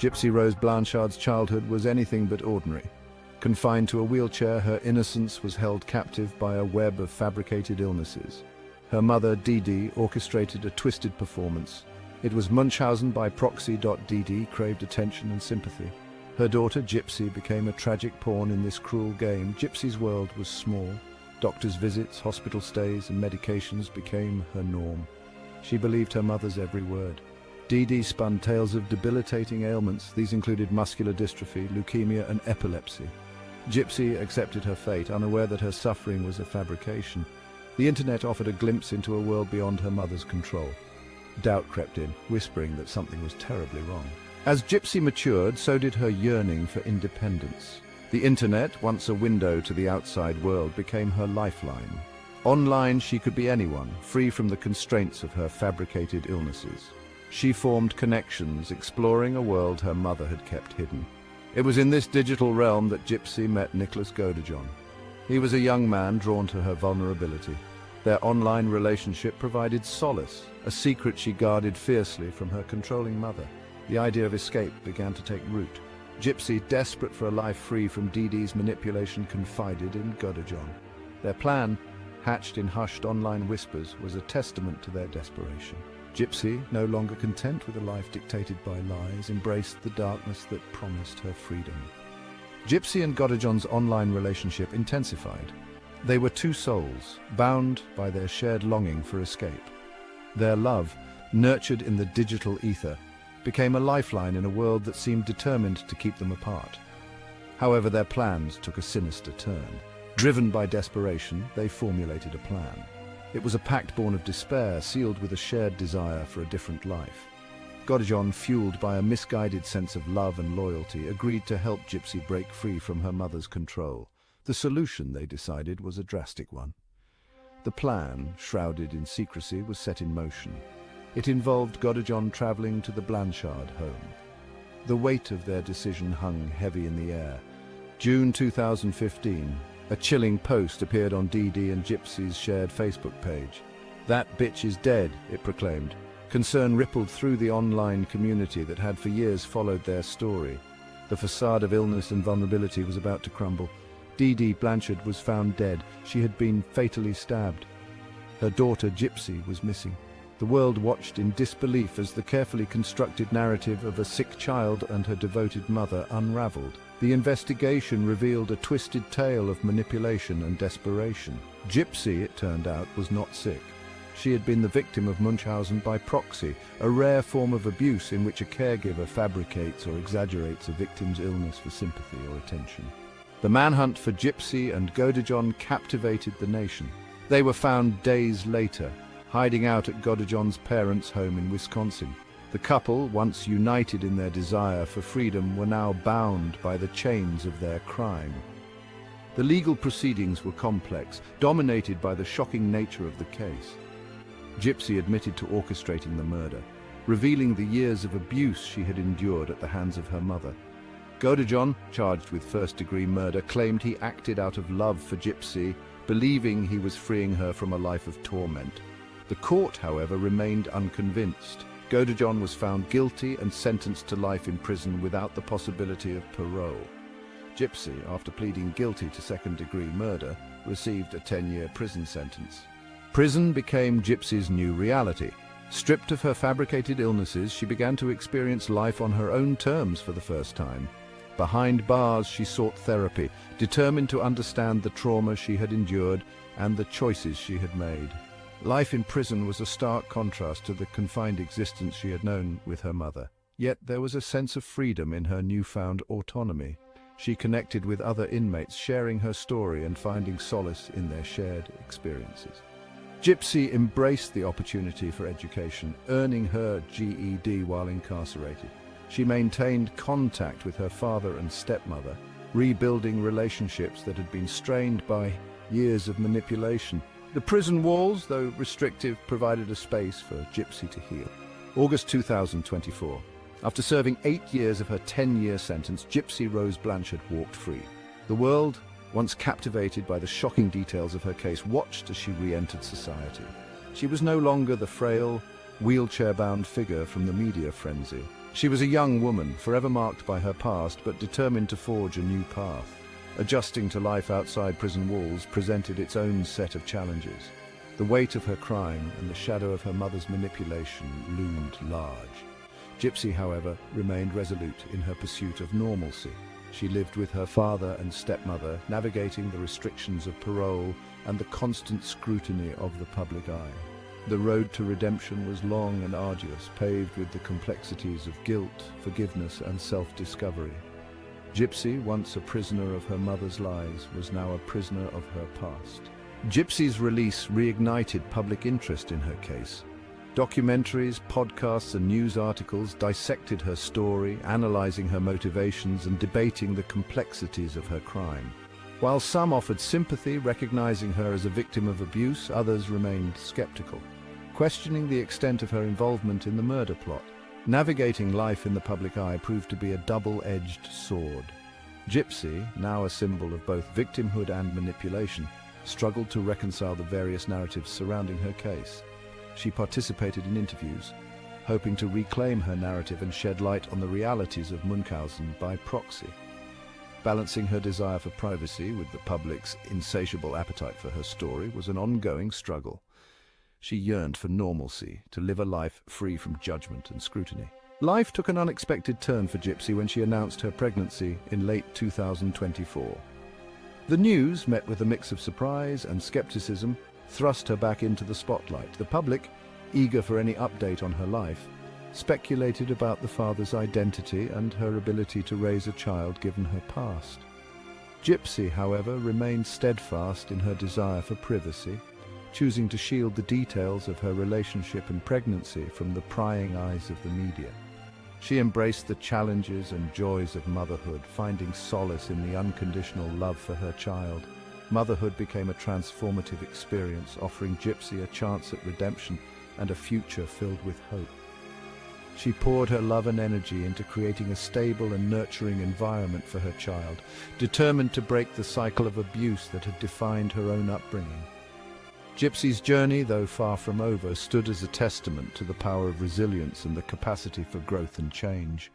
Gypsy Rose Blanchard's childhood was anything but ordinary. Confined to a wheelchair, her innocence was held captive by a web of fabricated illnesses. Her mother, Dee Dee, orchestrated a twisted performance. It was Munchausen by proxy. Dee Dee craved attention and sympathy. Her daughter, Gypsy, became a tragic pawn in this cruel game. Gypsy's world was small. Doctors' visits, hospital stays, and medications became her norm. She believed her mother's every word. Dee Dee spun tales of debilitating ailments. These included muscular dystrophy, leukemia, and epilepsy. Gypsy accepted her fate, unaware that her suffering was a fabrication. The internet offered a glimpse into a world beyond her mother's control. Doubt crept in, whispering that something was terribly wrong. As Gypsy matured, so did her yearning for independence. The internet, once a window to the outside world, became her lifeline. Online, she could be anyone, free from the constraints of her fabricated illnesses. She formed connections, exploring a world her mother had kept hidden. It was in this digital realm that Gypsy met Nicholas Godejohn. He was a young man drawn to her vulnerability. Their online relationship provided solace, a secret she guarded fiercely from her controlling mother. The idea of escape began to take root. Gypsy, desperate for a life free from Dee Dee's manipulation, confided in Godejohn. Their plan, hatched in hushed online whispers, was a testament to their desperation. Gypsy, no longer content with a life dictated by lies, embraced the darkness that promised her freedom. Gypsy and Godejohn's online relationship intensified. They were two souls, bound by their shared longing for escape. Their love, nurtured in the digital ether, became a lifeline in a world that seemed determined to keep them apart. However, their plans took a sinister turn. Driven by desperation, they formulated a plan. It was a pact born of despair, sealed with a shared desire for a different life. Godejohn, fueled by a misguided sense of love and loyalty, agreed to help Gypsy break free from her mother's control. The solution, they decided, was a drastic one. The plan, shrouded in secrecy, was set in motion. It involved Godejohn traveling to the Blanchard home. The weight of their decision hung heavy in the air. June 2015, a chilling post appeared on Dee Dee and Gypsy's shared Facebook page. "That bitch is dead," it proclaimed. Concern rippled through the online community that had for years followed their story. The facade of illness and vulnerability was about to crumble. Dee Dee Blanchard was found dead. She had been fatally stabbed. Her daughter, Gypsy, was missing. The world watched in disbelief as the carefully constructed narrative of a sick child and her devoted mother unraveled. The investigation revealed a twisted tale of manipulation and desperation. Gypsy, it turned out, was not sick. She had been the victim of Munchausen by proxy, a rare form of abuse in which a caregiver fabricates or exaggerates a victim's illness for sympathy or attention. The manhunt for Gypsy and Godejohn captivated the nation. They were found days later, hiding out at Godejohn's parents' home in Wisconsin. The couple, once united in their desire for freedom, were now bound by the chains of their crime. The legal proceedings were complex, dominated by the shocking nature of the case. Gypsy admitted to orchestrating the murder, revealing the years of abuse she had endured at the hands of her mother. Godejohn, charged with first-degree murder, claimed he acted out of love for Gypsy, believing he was freeing her from a life of torment. The court, however, remained unconvinced. Godejohn was found guilty and sentenced to life in prison without the possibility of parole. Gypsy, after pleading guilty to second-degree murder, received a 10-year prison sentence. Prison became Gypsy's new reality. Stripped of her fabricated illnesses, she began to experience life on her own terms for the first time. Behind bars, she sought therapy, determined to understand the trauma she had endured and the choices she had made. Life in prison was a stark contrast to the confined existence she had known with her mother. Yet there was a sense of freedom in her newfound autonomy. She connected with other inmates, sharing her story and finding solace in their shared experiences. Gypsy embraced the opportunity for education, earning her GED while incarcerated. She maintained contact with her father and stepmother, rebuilding relationships that had been strained by years of manipulation. The prison walls, though restrictive, provided a space for Gypsy to heal. August 2024. After serving 8 years of her 10-year sentence, Gypsy Rose Blanchard walked free. The world, once captivated by the shocking details of her case, watched as she re-entered society. She was no longer the frail, wheelchair-bound figure from the media frenzy. She was a young woman, forever marked by her past, but determined to forge a new path. Adjusting to life outside prison walls presented its own set of challenges. The weight of her crime and the shadow of her mother's manipulation loomed large. Gypsy, however, remained resolute in her pursuit of normalcy. She lived with her father and stepmother, navigating the restrictions of parole and the constant scrutiny of the public eye. The road to redemption was long and arduous, paved with the complexities of guilt, forgiveness, and self-discovery. Gypsy, once a prisoner of her mother's lies, was now a prisoner of her past. Gypsy's release reignited public interest in her case. Documentaries, podcasts, and news articles dissected her story, analyzing her motivations and debating the complexities of her crime. While some offered sympathy, recognizing her as a victim of abuse, others remained skeptical, questioning the extent of her involvement in the murder plot. Navigating life in the public eye proved to be a double-edged sword. Gypsy, now a symbol of both victimhood and manipulation, struggled to reconcile the various narratives surrounding her case. She participated in interviews, hoping to reclaim her narrative and shed light on the realities of Munchausen by proxy. Balancing her desire for privacy with the public's insatiable appetite for her story was an ongoing struggle. She yearned for normalcy, to live a life free from judgment and scrutiny. Life took an unexpected turn for Gypsy when she announced her pregnancy in late 2024. The news, met with a mix of surprise and skepticism, thrust her back into the spotlight. The public, eager for any update on her life, speculated about the father's identity and her ability to raise a child given her past. Gypsy, however, remained steadfast in her desire for privacy, choosing to shield the details of her relationship and pregnancy from the prying eyes of the media. She embraced the challenges and joys of motherhood, finding solace in the unconditional love for her child. Motherhood became a transformative experience, offering Gypsy a chance at redemption and a future filled with hope. She poured her love and energy into creating a stable and nurturing environment for her child, determined to break the cycle of abuse that had defined her own upbringing. Gypsy's journey, though far from over, stood as a testament to the power of resilience and the capacity for growth and change.